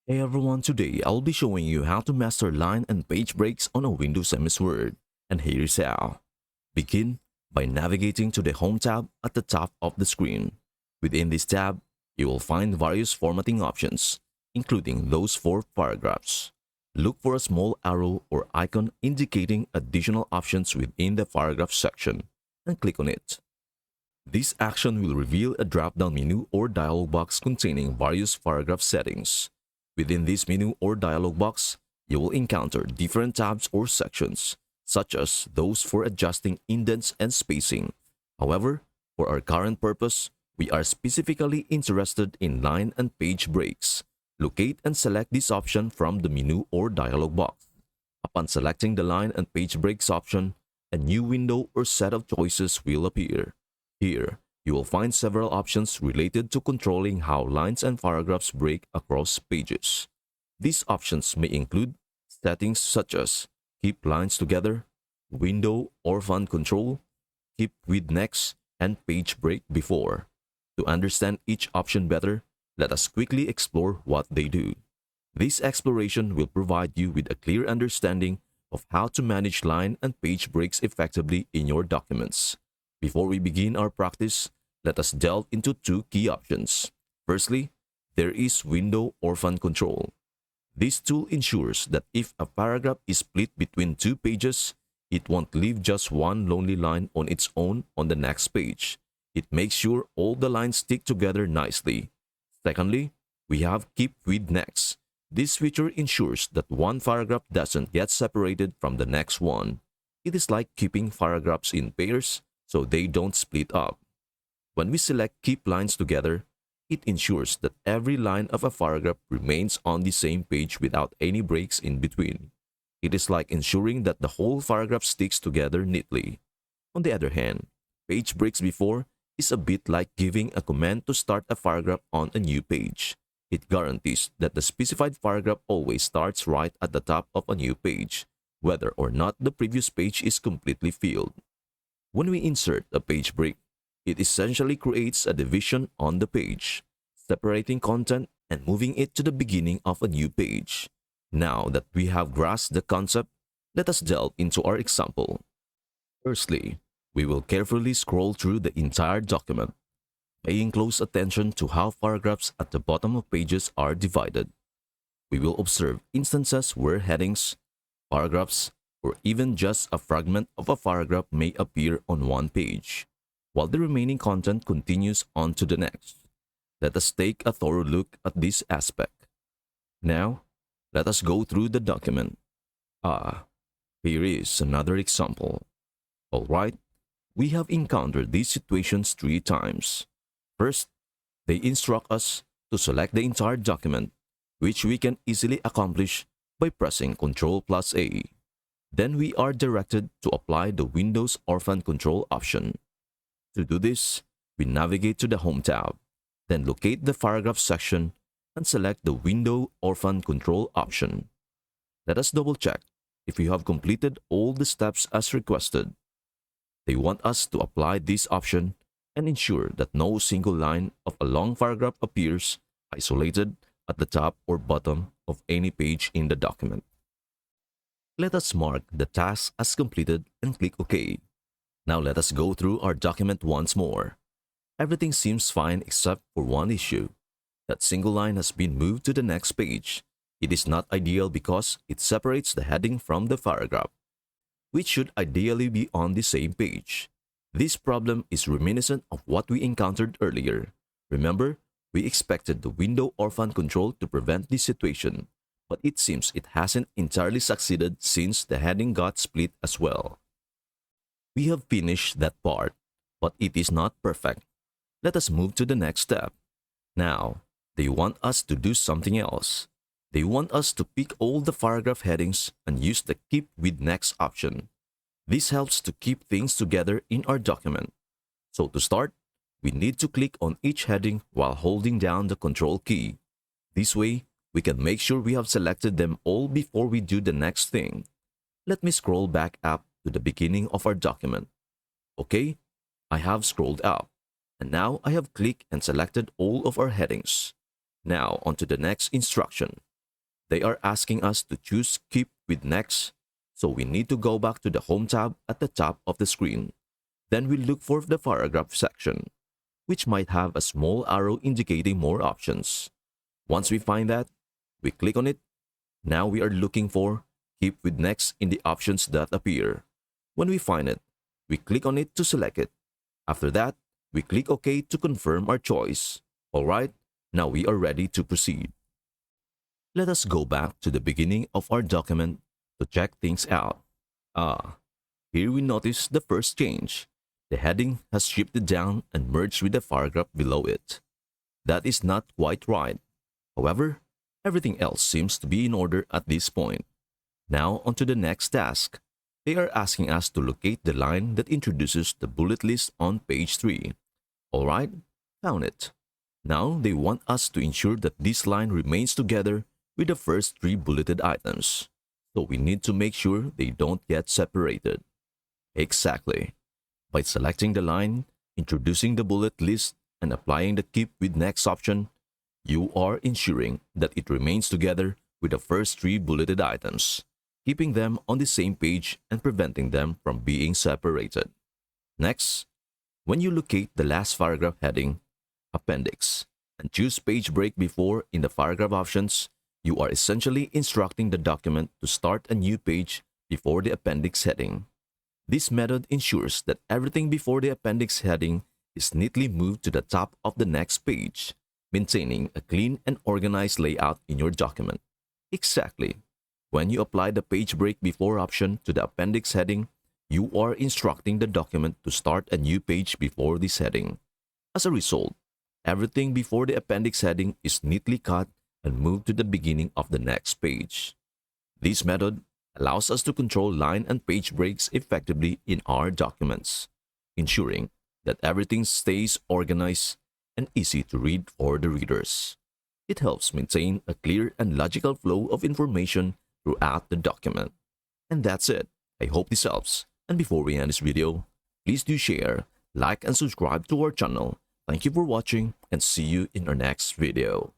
Hey everyone, today I'll be showing you how to master line and page breaks on a Windows MS Word. And here's how. Begin by navigating to the Home tab at the top of the screen. Within this tab, you will find various formatting options, including those for paragraphs. Look for a small arrow or icon indicating additional options within the paragraph section, and click on it. This action will reveal a drop-down menu or dialog box containing various paragraph settings. Within this menu or dialog box, you will encounter different tabs or sections, such as those for adjusting indents and spacing. However, for our current purpose, we are specifically interested in line and page breaks. Locate and select this option from the menu or dialog box. Upon selecting the line and page breaks option, a new window or set of choices will appear. Here, you will find several options related to controlling how lines and paragraphs break across pages. These options may include settings such as keep lines together, window or font control, keep with next, and page break before. To understand each option better, let us quickly explore what they do. This exploration will provide you with a clear understanding of how to manage line and page breaks effectively in your documents. Before we begin our practice, let us delve into two key options. Firstly, there is window or font control. This tool ensures that if a paragraph is split between two pages, it won't leave just one lonely line on its own on the next page. It makes sure all the lines stick together nicely. Secondly, we have keep with next. This feature ensures that one paragraph doesn't get separated from the next one. It is like keeping paragraphs in pairs so they don't split up. When we select Keep Lines Together, it ensures that every line of a paragraph remains on the same page without any breaks in between. It is like ensuring that the whole paragraph sticks together neatly. On the other hand, Page Breaks Before is a bit like giving a command to start a paragraph on a new page. It guarantees that the specified paragraph always starts right at the top of a new page, whether or not the previous page is completely filled. When we insert a page break, it essentially creates a division on the page, separating content and moving it to the beginning of a new page. Now that we have grasped the concept, let us delve into our example. Firstly, we will carefully scroll through the entire document, paying close attention to how paragraphs at the bottom of pages are divided. We will observe instances where headings, paragraphs, or even just a fragment of a paragraph may appear on one page, while the remaining content continues on to the next. Let us take a thorough look at this aspect. Now, let us go through the document. Here is another example. Alright, we have encountered these situations 3 times. First, they instruct us to select the entire document, which we can easily accomplish by pressing Ctrl+A. Then we are directed to apply the Windows or Font Control option. To do this, we navigate to the Home tab, then locate the Paragraph section and select the Window or Font Control option. Let us double-check if you have completed all the steps as requested. They want us to apply this option and ensure that no single line of a long paragraph appears isolated at the top or bottom of any page in the document. Let us mark the task as completed and click OK. Now let us go through our document once more. Everything seems fine except for one issue. That single line has been moved to the next page. It is not ideal because it separates the heading from the paragraph, which should ideally be on the same page. This problem is reminiscent of what we encountered earlier. Remember, we expected the window or font control to prevent this situation, but it seems it hasn't entirely succeeded since the heading got split as well. We have finished that part, but it is not perfect. Let us move to the next step. Now, they want us to do something else. They want us to pick all the paragraph headings and use the Keep with Next option. This helps to keep things together in our document. So to start, we need to click on each heading while holding down the Control key. This way, we can make sure we have selected them all before we do the next thing. Let me scroll back up to the beginning of our document. Okay, I have scrolled up, and now I have clicked and selected all of our headings. Now onto the next instruction. they are asking us to choose Keep with Next, so we need to go back to the Home tab at the top of the screen. Then we look for the paragraph section, which might have a small arrow indicating more options. Once we find that, we click on it. Now we are looking for Keep with Next in the options that appear. When we find it, we click on it to select it. After that, we click OK to confirm our choice. Alright, now we are ready to proceed. Let us go back to the beginning of our document to check things out. Here we notice the first change. The heading has shifted down and merged with the paragraph below it. That is not quite right. However, everything else seems to be in order at this point. Now on to the next task. They are asking us to locate the line that introduces the bullet list on page 3. Alright, found it. Now they want us to ensure that this line remains together with the first 3 bulleted items. So we need to make sure they don't get separated. Exactly. By selecting the line, introducing the bullet list, and applying the Keep with Next option, you are ensuring that it remains together with the first 3 bulleted items, keeping them on the same page and preventing them from being separated. Next, when you locate the last paragraph heading, Appendix, and choose Page Break Before in the paragraph options, you are essentially instructing the document to start a new page before the appendix heading. This method ensures that everything before the appendix heading is neatly moved to the top of the next page, maintaining a clean and organized layout in your document. Exactly. When you apply the Page Break Before option to the appendix heading, you are instructing the document to start a new page before this heading. As a result, everything before the appendix heading is neatly cut and moved to the beginning of the next page. This method allows us to control line and page breaks effectively in our documents, ensuring that everything stays organized and easy to read for the readers. It helps maintain a clear and logical flow of information throughout the document. And that's it. I hope this helps. And before we end this video, please do share, like, and subscribe to our channel. Thank you for watching and see you in our next video.